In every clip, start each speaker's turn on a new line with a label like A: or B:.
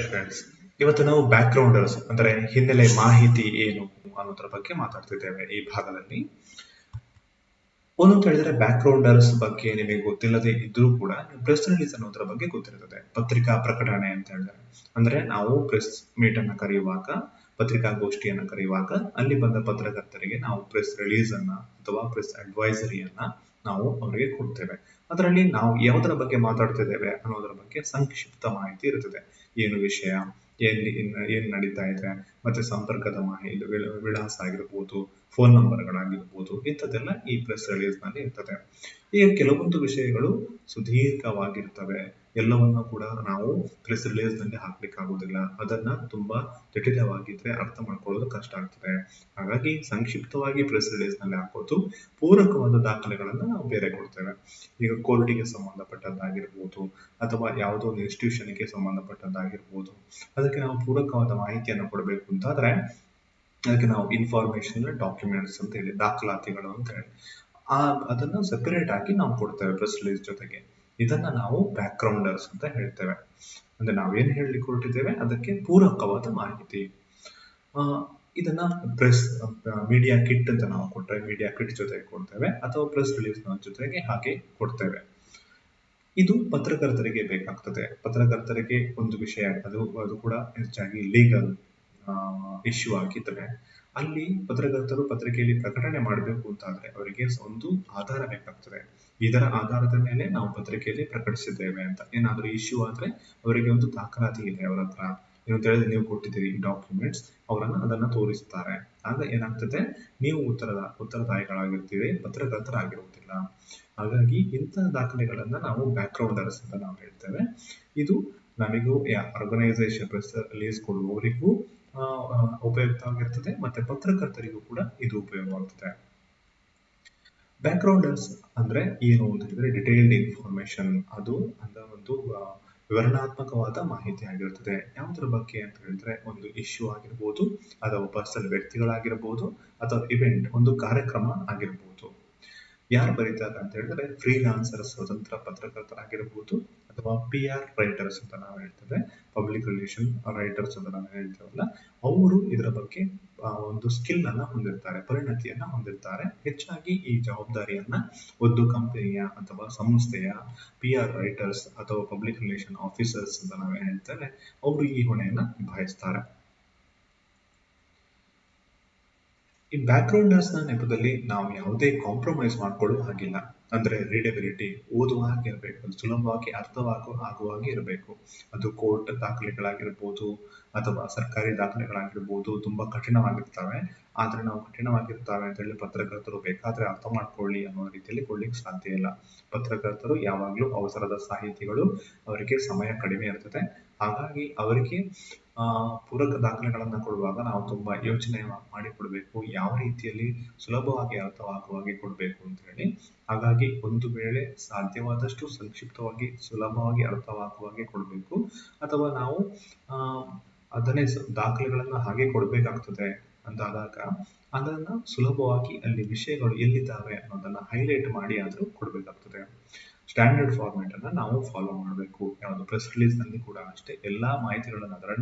A: Friends, ಇವತ್ತು ನಾವು ಬ್ಯಾಕ್ಗ್ರೌಂಡರ್ಸ್ ಅಂದರೆ ಹಿನ್ನೆಲೆ ಮಾಹಿತಿ ಏನು ಅನ್ನೋದ್ರ ಬಗ್ಗೆ ಮಾತಾಡ್ತಿದ್ದೇವೆ ಈ ಭಾಗದಲ್ಲಿ. ಒಂದೊಂದು ಹೇಳಿದ್ರೆ ಬ್ಯಾಕ್ಗ್ರೌಂಡರ್ಸ್ ಬಗ್ಗೆ ನಿಮಗೆ ಗೊತ್ತಿಲ್ಲದೆ ಇದ್ರೂ ಕೂಡ ಪ್ರೆಸ್ ರಿಲೀಸ್ ಅನ್ನೋದ್ರ ಬಗ್ಗೆ ಗೊತ್ತಿರ್ತದೆ. ಪತ್ರಿಕಾ ಪ್ರಕಟಣೆ ಅಂತ ಹೇಳಿದ್ರೆ ಅಂದ್ರೆ ನಾವು ಪ್ರೆಸ್ ಮೀಟ್ ಅನ್ನ ಕರೆಯುವಾಗ, ಪತ್ರಿಕಾಗೋಷ್ಠಿಯನ್ನು ಕರೆಯುವಾಗ ಅಲ್ಲಿ ಬಂದ ಪತ್ರಕರ್ತರಿಗೆ ನಾವು ಪ್ರೆಸ್ ರಿಲೀಸ್ ಅನ್ನ ಅಥವಾ ಪ್ರೆಸ್ ಅಡ್ವೈಸರಿಯನ್ನ ನಾವು ಅವರಿಗೆ ಕೊಡ್ತೇವೆ. ಅದರಲ್ಲಿ ನಾವು ಯಾವುದರ ಬಗ್ಗೆ ಮಾತಾಡ್ತಿದ್ದೇವೆ ಅನ್ನೋದರ ಬಗ್ಗೆ ಸಂಕ್ಷಿಪ್ತ ಮಾಹಿತಿ ಇರುತ್ತದೆ. ಏನು ವಿಷಯ, ಏನ್ ನಡೀತಾ ಇದೆ, ಮತ್ತೆ ಸಂಪರ್ಕದ ಮಾಹಿತಿ, ವಿಳಾಸ ಆಗಿರ್ಬೋದು, ಫೋನ್ ನಂಬರ್ಗಳಾಗಿರ್ಬೋದು, ಇಂಥದ್ದೆಲ್ಲ ಈ ಪ್ರೆಸ್ ರಿಲೀಸ್ ನಲ್ಲಿ ಇರ್ತದೆ. ಈಗ ಕೆಲವೊಂದು ವಿಷಯಗಳು ಸುದೀರ್ಘವಾಗಿರ್ತವೆ. ಎಲ್ಲವನ್ನೂ ಕೂಡ ನಾವು ಪ್ರೆಸ್ ರಿಲೀಸ್ ನಲ್ಲಿ ಹಾಕ್ಲಿಕ್ಕಾಗುವುದಿಲ್ಲ. ಅದನ್ನ ತುಂಬಾ ಜಟಿಲವಾಗಿದ್ರೆ ಅರ್ಥ ಮಾಡ್ಕೊಳ್ಳೋದು ಕಷ್ಟ ಆಗ್ತದೆ. ಹಾಗಾಗಿ ಸಂಕ್ಷಿಪ್ತವಾಗಿ ಪ್ರೆಸ್ ರಿಲೀಸ್ ನಲ್ಲಿ ಹಾಕೋದು, ಪೂರಕವಾದ ದಾಖಲೆಗಳನ್ನ ನಾವು ಬೇರೆ ಕೊಡ್ತೇವೆ. ಈಗ ಕೋರ್ಟಿಗೆ ಸಂಬಂಧಪಟ್ಟದ್ದಾಗಿರ್ಬೋದು ಅಥವಾ ಯಾವುದೋ ಒಂದು ಇನ್ಸ್ಟಿಟ್ಯೂಷನ್ಗೆ ಸಂಬಂಧಪಟ್ಟದ್ದಾಗಿರ್ಬೋದು, ಅದಕ್ಕೆ ನಾವು ಪೂರಕವಾದ ಮಾಹಿತಿಯನ್ನು ಕೊಡಬೇಕು ಅಂತಾದ್ರೆ ಅದಕ್ಕೆ ನಾವು ಇನ್ಫಾರ್ಮೇಶನ್ ಡಾಕ್ಯುಮೆಂಟ್ಸ್ ಅಂತ ಹೇಳಿ, ದಾಖಲಾತಿಗಳು ಅಂತ ಹೇಳಿ ಅದನ್ನ ಸೆಪರೇಟ್ ಆಗಿ ನಾವು ಕೊಡ್ತೇವೆ ಪ್ರೆಸ್ ರಿಲೀಸ್ ಜೊತೆಗೆ. ಇದನ್ನ ನಾವು ಬ್ಯಾಕ್ಗ್ರೌಂಡರ್ಸ್ ಅಂತ ಹೇಳ್ತೇವೆ. ಅಂದ್ರೆ ನಾವೇನ್ ಹೇಳಲಿಕ್ಕೆ ಹೊರಟಿದ್ದೇವೆ ಅದಕ್ಕೆ ಪೂರಕವಾದ ಮಾಹಿತಿ. ಇದನ್ನ ಪ್ರೆಸ್ ಮೀಡಿಯಾ ಕಿಟ್ ಅಂತ ನಾವು ಕೊಟ್ಟರೆ ಮೀಡಿಯಾ ಕಿಟ್ ಜೊತೆಗೆ ಕೊಡ್ತೇವೆ, ಅಥವಾ ಪ್ರೆಸ್ ರಿಲೀಸ್ ಜೊತೆಗೆ ಹಾಗೆ ಕೊಡ್ತೇವೆ. ಇದು ಪತ್ರಕರ್ತರಿಗೆ ಬೇಕಾಗ್ತದೆ. ಪತ್ರಕರ್ತರಿಗೆ ಒಂದು ವಿಷಯ, ಅದು ಕೂಡ ಹೆಚ್ಚಾಗಿ ಲೀಗಲ್ ಇಶ್ಯೂ ಆಗಿದ್ರೆ ಅಲ್ಲಿ ಪತ್ರಕರ್ತರು ಪತ್ರಿಕೆಯಲ್ಲಿ ಪ್ರಕಟಣೆ ಮಾಡಬೇಕು ಅಂತಾದ್ರೆ ಅವರಿಗೆ ಒಂದು ಆಧಾರ ಬೇಕಾಗ್ತದೆ. ಇದರ ಆಧಾರದ ಮೇಲೆ ನಾವು ಪತ್ರಿಕೆಯಲ್ಲಿ ಪ್ರಕಟಿಸಿದ್ದೇವೆ ಅಂತ ಏನಾದರೂ ಇಶ್ಯೂ ಆದ್ರೆ ಅವರಿಗೆ ಒಂದು ದಾಖಲಾತಿ ಇದೆ ಅವರ ಹತ್ರ. ಏನು ಹೇಳಿದ್ರೆ ನೀವು ಕೊಟ್ಟಿದ್ದೀರಿ ಡಾಕ್ಯುಮೆಂಟ್ಸ್, ಅದನ್ನ ತೋರಿಸ್ತಾರೆ. ಆಗ ಏನಾಗ್ತದೆ, ನೀವು ಉತ್ತರದಾಯಿಗಳಾಗಿರ್ತೀರಿ, ಪತ್ರಕರ್ತರಾಗಿರುವುದಿಲ್ಲ. ಹಾಗಾಗಿ ಇಂತಹ ದಾಖಲೆಗಳನ್ನ ನಾವು ಬ್ಯಾಕ್ಗ್ರೌಂಡರ್ಸ್ ಅಂತ ನಾವು ಹೇಳ್ತೇವೆ. ಇದು ನಮಗೂ ಆರ್ಗನೈಸೇಷನ್ ಪ್ರೆಸ್ ರಿಲೀಸ್ ಕೊಡುವವರಿಗೂ ಉಪಯುಕ್ತವಾಗಿರ್ತದೆ, ಮತ್ತೆ ಪತ್ರಕರ್ತರಿಗೂ ಕೂಡ ಇದು ಉಪಯೋಗವಾಗ್ತದೆ. ಬ್ಯಾಕ್ಗ್ರೌಂಡರ್ಸ್ ಅಂದ್ರೆ ಏನು ಅಂತ ಹೇಳಿದ್ರೆ ಡಿಟೇಲ್ಡ್ ಇನ್ಫಾರ್ಮೇಶನ್. ಅದು ಅಂದ್ರೆ ಒಂದು ವಿವರಣಾತ್ಮಕವಾದ ಮಾಹಿತಿ ಆಗಿರ್ತದೆ. ಯಾವುದ್ರ ಬಗ್ಗೆ ಅಂತ ಹೇಳಿದ್ರೆ ಒಂದು ಇಶ್ಯೂ ಆಗಿರ್ಬೋದು, ಅಥವಾ ಪರ್ಸನಲ್ ವ್ಯಕ್ತಿಗಳಾಗಿರ್ಬೋದು, ಅಥವಾ ಇವೆಂಟ್, ಒಂದು ಕಾರ್ಯಕ್ರಮ ಆಗಿರ್ಬೋದು. ಯಾರು ಬರೀತಾರೆ ಅಂತ ಹೇಳಿದ್ರೆ ಫ್ರೀಲಾನ್ಸರ್, ಸ್ವತಂತ್ರ ಪತ್ರಕರ್ತರಾಗಿರ್ಬೋದು, ಅಥವಾ PR ರೈಟರ್ಸ್ ಅಂತ ನಾವು ಹೇಳ್ತೇವೆ, ಪಬ್ಲಿಕ್ ರಿಲೇಷನ್ ರೈಟರ್ಸ್ ಅಂತ ನಾವು ಹೇಳ್ತೇವಲ್ಲ, ಅವರು ಇದರ ಬಗ್ಗೆ ಒಂದು ಸ್ಕಿಲ್ ಅನ್ನ ಹೊಂದಿರ್ತಾರೆ, ಪರಿಣತಿಯನ್ನ ಹೊಂದಿರ್ತಾರೆ. ಹೆಚ್ಚಾಗಿ ಈ ಜವಾಬ್ದಾರಿಯನ್ನ ಒಂದು ಕಂಪನಿಯ ಅಥವಾ ಸಂಸ್ಥೆಯ PR ರೈಟರ್ಸ್ ಅಥವಾ ಪಬ್ಲಿಕ್ ರಿಲೇಷನ್ ಆಫೀಸರ್ಸ್ ಅಂತ ನಾವೇ ಹೇಳ್ತೇವೆ, ಅವರು ಈ ಹೊಣೆಯನ್ನ ನಿಭಾಯಿಸ್ತಾರೆ. ಈ ಬ್ಯಾಕ್ಗ್ರೌಂಡರ್ಸ್ ನ ನೆಪದಲ್ಲಿ ನಾವು ಯಾವುದೇ ಕಾಂಪ್ರಮೈಸ್ ಮಾಡ್ಕೊಳ್ಳೋ ಹಾಗಿಲ್ಲ. ಅಂದ್ರೆ ರೀಡಬಿಲಿಟಿ, ಓದುವ ಹಾಗೆ ಇರಬೇಕು, ಸುಲಭವಾಗಿ ಆಗುವ ಹಾಗೆ ಇರಬೇಕು. ಅದು ಕೋರ್ಟ್ ದಾಖಲೆಗಳಾಗಿರ್ಬೋದು ಅಥವಾ ಸರ್ಕಾರಿ ದಾಖಲೆಗಳಾಗಿರ್ಬೋದು, ತುಂಬಾ ಕಠಿಣವಾಗಿರ್ತವೆ. ಆದ್ರೆ ನಾವು ಕಠಿಣವಾಗಿರ್ತವೆ ಅಂತ ಹೇಳಿ ಪತ್ರಕರ್ತರು ಬೇಕಾದ್ರೆ ಅರ್ಥ ಮಾಡ್ಕೊಳ್ಳಿ ಅನ್ನೋ ರೀತಿಯಲ್ಲಿ ಕೊಡ್ಲಿಕ್ಕೆ ಸಾಧ್ಯ ಇಲ್ಲ. ಪತ್ರಕರ್ತರು ಯಾವಾಗ್ಲೂ ಅವಸರದ ಸಾಹಿತಿಗಳು, ಅವರಿಗೆ ಸಮಯ ಕಡಿಮೆ ಇರ್ತದೆ. ಹಾಗಾಗಿ ಅವರಿಗೆ ಪೂರಕ ದಾಖಲೆಗಳನ್ನ ಕೊಡುವಾಗ ನಾವು ತುಂಬಾ ಯೋಚನೆ ಮಾಡಿ ಕೊಡಬೇಕು, ಯಾವ ರೀತಿಯಲ್ಲಿ ಸುಲಭವಾಗಿ ಅರ್ಥವಾಗುವ ಹಾಗೆ ಕೊಡಬೇಕು ಅಂತ ಹೇಳಿ. ಹಾಗಾಗಿ ಒಂದು ವೇಳೆ ಸಾಧ್ಯವಾದಷ್ಟು ಸಂಕ್ಷಿಪ್ತವಾಗಿ, ಸುಲಭವಾಗಿ ಅರ್ಥವಾಗುವ ಹಾಗೆ ಕೊಡಬೇಕು. ಅಥವಾ ನಾವು ಅದನ್ನೇ ದಾಖಲೆಗಳನ್ನ ಹಾಗೆ ಕೊಡಬೇಕಾಗ್ತದೆ ಅಂತಾದಾಗ ಅದನ್ನ ಸುಲಭವಾಗಿ ಅಲ್ಲಿ ವಿಷಯಗಳು ಎಲ್ಲಿದ್ದಾವೆ ಅನ್ನೋದನ್ನ ಹೈಲೈಟ್ ಮಾಡಿ ಆದ್ರೂ ಕೊಡಬೇಕಾಗ್ತದೆ. ಸ್ಟ್ಯಾಂಡರ್ಡ್ ಫಾರ್ಮ್ಯಾಟ್ ಅನ್ನ ನಾವು ಫಾಲೋ ಮಾಡಬೇಕು. ಯಾವುದು ಪ್ರೆಸ್ ರಿಲೀಸ್ ನಲ್ಲಿ ಕೂಡ ಅಷ್ಟೇ, ಎಲ್ಲಾ ಮಾಹಿತಿಗಳನ್ನ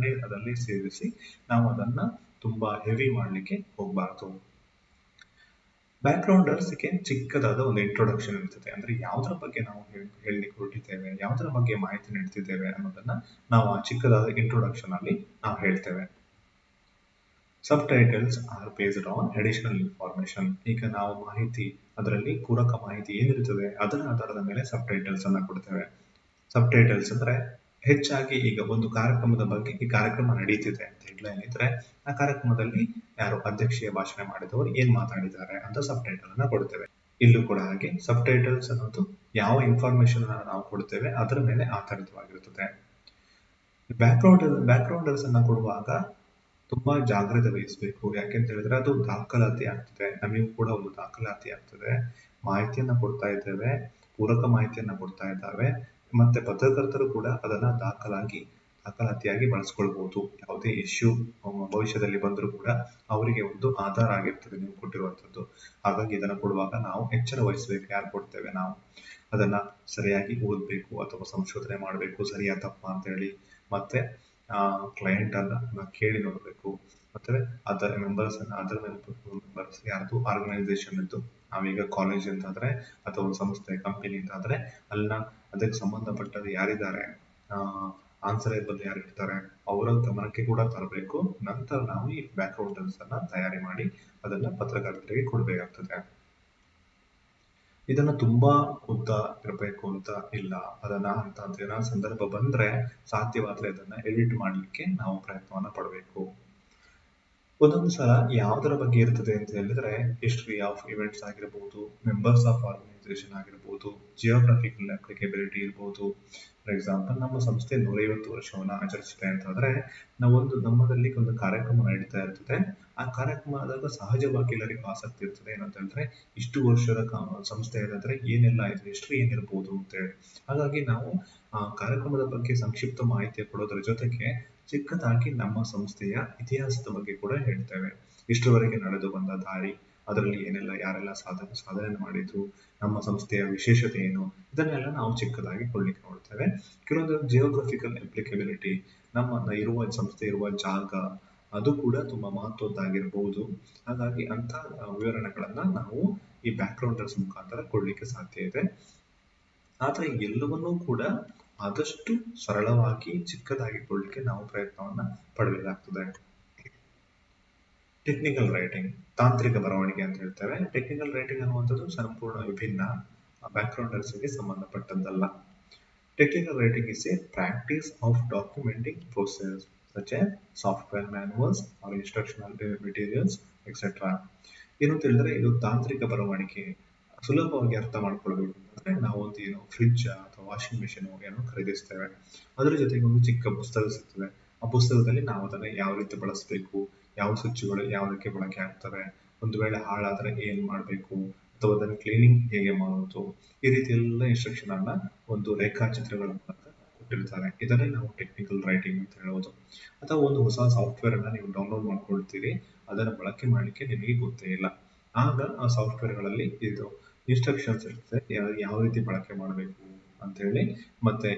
A: ಅದರಲ್ಲೇ ಸೇರಿಸಿ ನಾವು ಅದನ್ನ ತುಂಬಾ ಹೆವಿ ಮಾಡ್ಲಿಕ್ಕೆ ಹೋಗ್ಬಾರ್ದು. ಬ್ಯಾಕ್ಗ್ರೌಂಡರ್ಸ್ಗೆ ಚಿಕ್ಕದಾದ ಒಂದು ಇಂಟ್ರೊಡಕ್ಷನ್ ಇರ್ತದೆ. ಅಂದ್ರೆ ಯಾವುದರ ಬಗ್ಗೆ ನಾವು ಹೇಳಲಿಕ್ಕೆ ಹೊರಟಿದ್ದೇವೆ, ಯಾವುದರ ಬಗ್ಗೆ ಮಾಹಿತಿ ನೀಡ್ತಿದ್ದೇವೆ ಅನ್ನೋದನ್ನ ನಾವು ಆ ಚಿಕ್ಕದಾದ ಇಂಟ್ರೊಡಕ್ಷನ್ ಅಲ್ಲಿ ನಾವು ಹೇಳ್ತೇವೆ. Subtitles are based on additional information. ಈಗ ನಾವು ಮಾಹಿತಿ, ಅದರಲ್ಲಿ ಪೂರಕ ಮಾಹಿತಿ ಏನಿರ್ತದೆ ಅದರ ಆಧಾರದ ಮೇಲೆ ಸಬ್ ಟೈಟಲ್ಸ್ ಅನ್ನ ಕೊಡ್ತೇವೆ. ಸಬ್ ಟೈಟಲ್ಸ್ ಅಂದ್ರೆ ಹೆಚ್ಚಾಗಿ ಈಗ ಒಂದು ಕಾರ್ಯಕ್ರಮದ ಬಗ್ಗೆ, ಈ ಕಾರ್ಯಕ್ರಮ ನಡೀತಿದೆ ಅಂತ ಹೆಡ್ಲೈನ್ ಇದ್ರೆ ಆ ಕಾರ್ಯಕ್ರಮದಲ್ಲಿ ಯಾರು ಅಧ್ಯಕ್ಷೀಯ ಭಾಷಣ ಮಾಡಿದವರು ಏನ್ ಮಾತಾಡಿದ್ದಾರೆ ಅಂತ ಸಬ್ ಟೈಟಲ್ ಅನ್ನ ಕೊಡ್ತೇವೆ. ಇಲ್ಲೂ ಕೂಡ ಹಾಗೆ ಸಬ್ ಟೈಟಲ್ಸ್ ಅನ್ನೋದು ಯಾವ ಇನ್ಫಾರ್ಮೇಶನ್ ನಾವು ಕೊಡ್ತೇವೆ ಅದರ ಮೇಲೆ ಆಧಾರಿತವಾಗಿರುತ್ತದೆ. ಬ್ಯಾಕ್ಗ್ರೌಂಡರ್ಸ್ ಅನ್ನ ಕೊಡುವಾಗ ತುಂಬಾ ಜಾಗ್ರತೆ ವಹಿಸಬೇಕು. ಯಾಕೆಂತ ಹೇಳಿದ್ರೆ ಅದು ದಾಖಲಾತಿ ಆಗ್ತದೆ, ನಮಗೂ ಕೂಡ ಒಂದು ದಾಖಲಾತಿ ಆಗ್ತದೆ. ಮಾಹಿತಿಯನ್ನ ಕೊಡ್ತಾ ಇದ್ದೇವೆ, ಪೂರಕ ಮಾಹಿತಿಯನ್ನ ಕೊಡ್ತಾ ಇದ್ದಾವೆ, ಮತ್ತೆ ಪತ್ರಕರ್ತರು ಕೂಡ ಅದನ್ನ ದಾಖಲಾತಿಯಾಗಿ ಬಳಸ್ಕೊಳ್ಬಹುದು. ಯಾವುದೇ ಇಶ್ಯೂ ಭವಿಷ್ಯದಲ್ಲಿ ಬಂದರೂ ಕೂಡ ಅವರಿಗೆ ಒಂದು ಆಧಾರ ಆಗಿರ್ತದೆ ನೀವು ಕೊಟ್ಟಿರುವಂತದ್ದು. ಹಾಗಾಗಿ ಇದನ್ನ ಕೊಡುವಾಗ ನಾವು ಎಚ್ಚರ ವಹಿಸಬೇಕು. ಯಾರು ಕೊಡ್ತೇವೆ ನಾವು ಅದನ್ನ ಸರಿಯಾಗಿ ಓದ್ಬೇಕು ಅಥವಾ ಸಂಶೋಧನೆ ಮಾಡಬೇಕು, ಸರಿಯಾ ತಪ್ಪ ಅಂತ ಹೇಳಿ. ಮತ್ತೆ ಕ್ಲೈಂಟ್ ಅನ್ನ ಕೇಳಿ ನೋಡಬೇಕು. ಮತ್ತೆ ಅದರ್ ಮೆಂಬರ್ಸ್ ಯಾರ್ದು ಆರ್ಗನೈಸೇಷನ್ ಇದ್ದು, ನಾವೀಗ ಕಾಲೇಜ್ ಅಂತಾದ್ರೆ ಅಥವಾ ಒಂದು ಸಂಸ್ಥೆ ಕಂಪನಿ ಅಂತಾದ್ರೆ ಅಲ್ಲ ಅದಕ್ಕೆ ಸಂಬಂಧಪಟ್ಟ ಯಾರಿದ್ದಾರೆ, ಆನ್ಸರೇಬಲ್ ಯಾರಿರ್ತಾರೆ ಅವರ ಗಮನಕ್ಕೆ ಕೂಡ ತರಬೇಕು. ನಂತರ ನಾವು ಈ ಬ್ಯಾಕ್ ಗ್ರೌಂಡರ್ಸ್ ಅನ್ನ ತಯಾರಿ ಮಾಡಿ ಅದನ್ನ ಪತ್ರಕರ್ತರಿಗೆ ಕೊಡಬೇಕಾಗ್ತದೆ. ಇದನ್ನ ತುಂಬಾ ಉದ್ದ ಇರಬೇಕು ಅಂತ ಇಲ್ಲ, ಅದನ್ನ ಅಂತ ಸಂದರ್ಭ ಬಂದ್ರೆ ಸಾಧ್ಯವಾದ್ರೆ ಇದನ್ನ ಎಡಿಟ್ ಮಾಡ್ಲಿಕ್ಕೆ ನಾವು ಪ್ರಯತ್ನವನ್ನ ಪಡಬೇಕು. ಒಂದೊಂದು ಸಲ ಯಾವುದರ ಬಗ್ಗೆ ಇರ್ತದೆ ಅಂತ ಹೇಳಿದ್ರೆ ಹಿಸ್ಟ್ರಿ ಆಫ್ ಇವೆಂಟ್ಸ್ ಆಗಿರ್ಬೋದು, ಮೆಂಬರ್ಸ್ ಆಫ್ ಆರ್ಗನೈಸೇಷನ್ ಆಗಿರ್ಬೋದು, ಜಿಯೋಗ್ರಫಿಕಲ್ ಅಪ್ಲಿಕೇಬಿಲಿಟಿ ಇರ್ಬೋದು. ಫಾರ್ ಎಕ್ಸಾಂಪಲ್, ನಮ್ಮ ಸಂಸ್ಥೆ 150 ವರ್ಷವನ್ನ ಆಚರಿಸಿದೆ ಅಂತಂದ್ರೆ ನಮ್ಮದಲ್ಲಿ ಒಂದು ಕಾರ್ಯಕ್ರಮ ನಡೀತಾ ಇರ್ತದೆ. ಆ ಕಾರ್ಯಕ್ರಮ ಆದಾಗ ಸಹಜವಾಗಿ ಎಲ್ಲರಿಗೂ ಆಸಕ್ತಿ ಇರ್ತದೆ ಏನಂತ ಹೇಳಿದ್ರೆ ಇಷ್ಟು ವರ್ಷದ ಸಂಸ್ಥೆ ಇದಾದ್ರೆ ಏನೆಲ್ಲ ಇದೆ, ಹಿಸ್ಟ್ರಿ ಏನಿರ್ಬೋದು ಅಂತ ಹೇಳಿ. ಹಾಗಾಗಿ ನಾವು ಆ ಕಾರ್ಯಕ್ರಮದ ಬಗ್ಗೆ ಸಂಕ್ಷಿಪ್ತ ಮಾಹಿತಿ ಕೊಡೋದ್ರ ಜೊತೆಗೆ ಚಿಕ್ಕದಾಗಿ ನಮ್ಮ ಸಂಸ್ಥೆಯ ಇತಿಹಾಸದ ಬಗ್ಗೆ ಕೂಡ ಹೇಳ್ತೇವೆ. ಇಷ್ಟರವರೆಗೆ ನಡೆದು ಬಂದ ದಾರಿ, ಅದರಲ್ಲಿ ಏನೆಲ್ಲ ಯಾರೆಲ್ಲ ಸಾಧನೆ ಮಾಡಿದ್ರು, ನಮ್ಮ ಸಂಸ್ಥೆಯ ವಿಶೇಷತೆ ಏನು, ಇದನ್ನೆಲ್ಲ ನಾವು ಚಿಕ್ಕದಾಗಿ ಕೊಡ್ಲಿಕ್ಕೆ ನೋಡ್ತೇವೆ. ಕೆಲವೊಂದು ಜಿಯೋಗ್ರಫಿಕಲ್ ಅಪ್ಲಿಕಬಿಲಿಟಿ, ನಮ್ಮ ಸಂಸ್ಥೆ ಇರುವ ಜಾಗ ಅದು ಕೂಡ ತುಂಬಾ ಮಹತ್ವದ್ದಾಗಿರ್ಬಹುದು. ಹಾಗಾಗಿ ಅಂತ ವಿವರಣೆಗಳನ್ನ ನಾವು ಈ ಬ್ಯಾಕ್ ಗ್ರೌಂಡರ್ಸ್ ಮುಖಾಂತರ ಕೊಡ್ಲಿಕ್ಕೆ ಸಾಧ್ಯ ಇದೆ. ಆದ್ರೆ ಎಲ್ಲವನ್ನೂ ಕೂಡ ಆದಷ್ಟು ಸರಳವಾಗಿ ಚಿಕ್ಕದಾಗಿ ಕೊಡ್ಲಿಕ್ಕೆ ನಾವು ಪ್ರಯತ್ನವನ್ನ ಪಡಬೇಕಾಗ್ತದೆ. ಟೆಕ್ನಿಕಲ್ ರೈಟಿಂಗ್, ತಾಂತ್ರಿಕ ಬರವಣಿಗೆ ಅಂತ ಹೇಳ್ತೇವೆ. ಟೆಕ್ನಿಕಲ್ ರೈಟಿಂಗ್ ಅನ್ನುವಂಥದ್ದು ಸಂಪೂರ್ಣ ವಿಭಿನ್ನ, back ಗ್ರೌಂಡರ್ಸ್ಗೆ ಸಂಬಂಧಪಟ್ಟದ್ದಲ್ಲ. Technical writing is a practice of documenting process such as software manuals or instructional materials, etc. ಏನು ಅಂತ ಹೇಳಿದ್ರೆ ಇದು ತಾಂತ್ರಿಕ ಬರವಣಿಗೆ. ಸುಲಭವಾಗಿ ಅರ್ಥ ಮಾಡ್ಕೊಳ್ಬೇಕು ಅಂದ್ರೆ ನಾವು ಒಂದು ಫ್ರಿಡ್ಜ್ ಅಥವಾ ವಾಷಿಂಗ್ ಮಿಷಿನ್ ಏನೋ ಖರೀದಿಸ್ತೇವೆ, ಅದರ ಜೊತೆಗೆ ಒಂದು ಚಿಕ್ಕ ಪುಸ್ತಕ ಸಿಗ್ತದೆ. ಆ ಪುಸ್ತಕದಲ್ಲಿ ನಾವು ಅದನ್ನ ಯಾವ ರೀತಿ ಬಳಸಬೇಕು, ಯಾವ ಸ್ವಿಚ್ಗಳು ಯಾವುದಕ್ಕೆ ಬಳಕೆ ಆಗ್ತವೆ, ಒಂದು ವೇಳೆ ಹಾಳಾದ್ರೆ ಏನ್ ಮಾಡ್ಬೇಕು, ಅಥವಾ ಅದನ್ನ ಕ್ಲೀನಿಂಗ್ ಹೇಗೆ ಮಾಡೋದು, ಈ ರೀತಿ ಎಲ್ಲ ಇನ್ಸ್ಟ್ರಕ್ಷನ್ ಅನ್ನ ಒಂದು ರೇಖಾಚಿತ್ರಗಳ ಮೂಲಕ ಕೊಟ್ಟಿರ್ತಾರೆ. ಇದನ್ನೇ ನಾವು ಟೆಕ್ನಿಕಲ್ ರೈಟಿಂಗ್ ಅಂತ ಹೇಳೋದು. ಅಥವಾ ಒಂದು ಹೊಸ ಸಾಫ್ಟ್ವೇರ್ ಅನ್ನ ನೀವು ಡೌನ್ಲೋಡ್ ಮಾಡ್ಕೊಳ್ತೀರಿ, ಅದನ್ನ ಬಳಕೆ ಮಾಡ್ಲಿಕ್ಕೆ ನಿಮಗೆ ಗೊತ್ತೇ ಇಲ್ಲ, ಆಗ ಆ ಸಾಫ್ಟ್ವೇರ್ ಗಳಲ್ಲಿ ಇದು ಇನ್ಸ್ಟ್ರಕ್ಷನ್ಸ್ ಇರ್ತದೆ, ಯಾವ ರೀತಿ ಬಳಕೆ ಮಾಡಬೇಕು ಅಂತ ಹೇಳಿ, ಮತ್ತೆ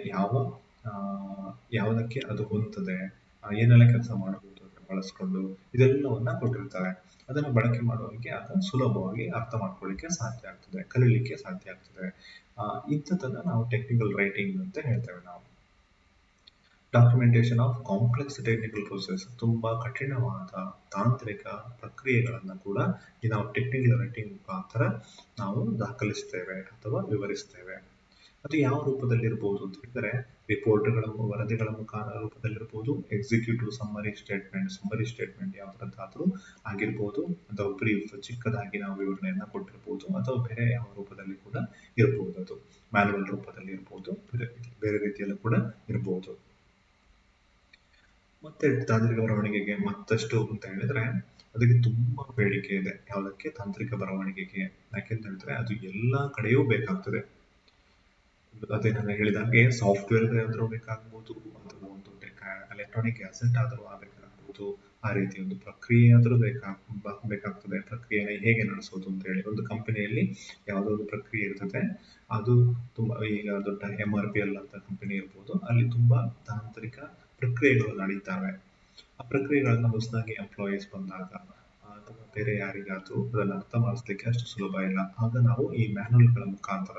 A: ಯಾವುದಕ್ಕೆ ಅದು ಹೊಂದ್ತದೆ, ಏನೆಲ್ಲ ಕೆಲಸ ಮಾಡಬಹುದು ಬಳಸ್ಕೊಂಡು, ಇದೆಲ್ಲವನ್ನ ಕೊಟ್ಟಿರ್ತಾರೆ. ಅದನ್ನ ಬಳಕೆ ಮಾಡುವವರಿಗೆ ಅದನ್ನ ಸುಲಭವಾಗಿ ಅರ್ಥ ಮಾಡ್ಕೊಳ್ಳಿಕ್ಕೆ ಸಾಧ್ಯ ಆಗ್ತದೆ, ಕಲೀಲಿಕ್ಕೆ ಸಾಧ್ಯ ಆಗ್ತದೆ. ಇಂಥದ್ದನ್ನ ನಾವು ಟೆಕ್ನಿಕಲ್ ರೈಟಿಂಗ್ ಅಂತ ಹೇಳ್ತೇವೆ ನಾವು. Documentation of complex technical process, ತುಂಬಾ ಕಠಿಣವಾದ ತಾಂತ್ರಿಕ ಪ್ರಕ್ರಿಯೆಗಳನ್ನ ಕೂಡ ನಾವು ಟೆಕ್ನಿಕಲ್ ರೈಟಿಂಗ್ ಮುಖಾಂತರ ನಾವು ದಾಖಲಿಸ್ತೇವೆ ಅಥವಾ ವಿವರಿಸ್ತೇವೆ. ಅದು ಯಾವ ರೂಪದಲ್ಲಿರ್ಬೋದು ಅಂತ ಹೇಳಿದ್ರೆ ರಿಪೋರ್ಟ್ಗಳ ವರದಿಗಳ ರೂಪದಲ್ಲಿರ್ಬೋದು, ಎಕ್ಸಿಕ್ಯೂಟಿವ್ ಸಮ್ಮರಿ ಸ್ಟೇಟ್ಮೆಂಟ್ ಯಾವ ತರದ್ದಾದ್ರೂ ಆಗಿರ್ಬೋದು, ಅಥವಾ ಬ್ರೀಫ್ ಚಿಕ್ಕದಾಗಿ ನಾವು ವಿವರಣೆಯನ್ನ ಕೊಟ್ಟಿರ್ಬೋದು, ಅಥವಾ ಬೇರೆ ಯಾವ ರೂಪದಲ್ಲಿ ಕೂಡ ಇರ್ಬೋದು, ಅದು ಮ್ಯಾನುವಲ್ ರೂಪದಲ್ಲಿ ಇರ್ಬೋದು, ಬೇರೆ ರೀತಿಯಲ್ಲೂ ಕೂಡ ಇರ್ಬೋದು. ಮತ್ತೆ ತಾಂತ್ರಿಕ ಬರವಣಿಗೆಗೆ ಮತ್ತಷ್ಟು ಅಂತ ಹೇಳಿದ್ರೆ ಅದಕ್ಕೆ ತುಂಬಾ ಬೇಡಿಕೆ ಇದೆ. ಯಾವುದಕ್ಕೆ? ತಾಂತ್ರಿಕ ಬರವಣಿಗೆಗೆ. ಯಾಕೆಂತ ಹೇಳಿದ್ರೆ ಅದು ಎಲ್ಲಾ ಕಡೆಯೂ ಬೇಕಾಗ್ತದೆ. ಅದೇ ನಾನು ಹೇಳಿದಂಗೆ ಸಾಫ್ಟ್ವೇರ್ ಆದ್ರೂ ಬೇಕಾಗ್ಬೋದು, ಅಥವಾ ಒಂದು ಎಲೆಕ್ಟ್ರಾನಿಕ್ ಗ್ಯಾಜೆಟ್ ಆದ್ರೂ ಬೇಕಾಗ್ಬೋದು, ಆ ರೀತಿ ಒಂದು ಪ್ರಕ್ರಿಯೆ ಆದ್ರೂ ಬೇಕಾಗ್ತದೆ. ಪ್ರಕ್ರಿಯೆನ ಹೇಗೆ ನಡೆಸೋದು ಅಂತ ಹೇಳಿ, ಒಂದು ಕಂಪನಿಯಲ್ಲಿ ಯಾವುದೋ ಒಂದು ಪ್ರಕ್ರಿಯೆ ಇರ್ತದೆ, ಅದು ತುಂಬಾ, ಈಗ ದೊಡ್ಡ MRPL ಅಂತ ಕಂಪನಿ ಇರ್ಬೋದು, ಅಲ್ಲಿ ತುಂಬಾ ತಾಂತ್ರಿಕ ಪ್ರಕ್ರಿಯೆಗಳು ನಡೀತಾವೆ. ಆ ಪ್ರಕ್ರಿಯೆಗಳನ್ನ ಹೊಸದಾಗಿ ಎಂಪ್ಲಾಯೀಸ್ ಬಂದಾಗ ಅಥವಾ ಬೇರೆ ಯಾರಿಗಾದ್ರೂ ಅದನ್ನ ಅರ್ಥ ಮಾಡಿಸ್ಲಿಕ್ಕೆ ಅಷ್ಟು ಸುಲಭ ಇಲ್ಲ. ಆಗ ನಾವು ಈ ಮ್ಯಾನುವಲ್ಗಳ ಮುಖಾಂತರ,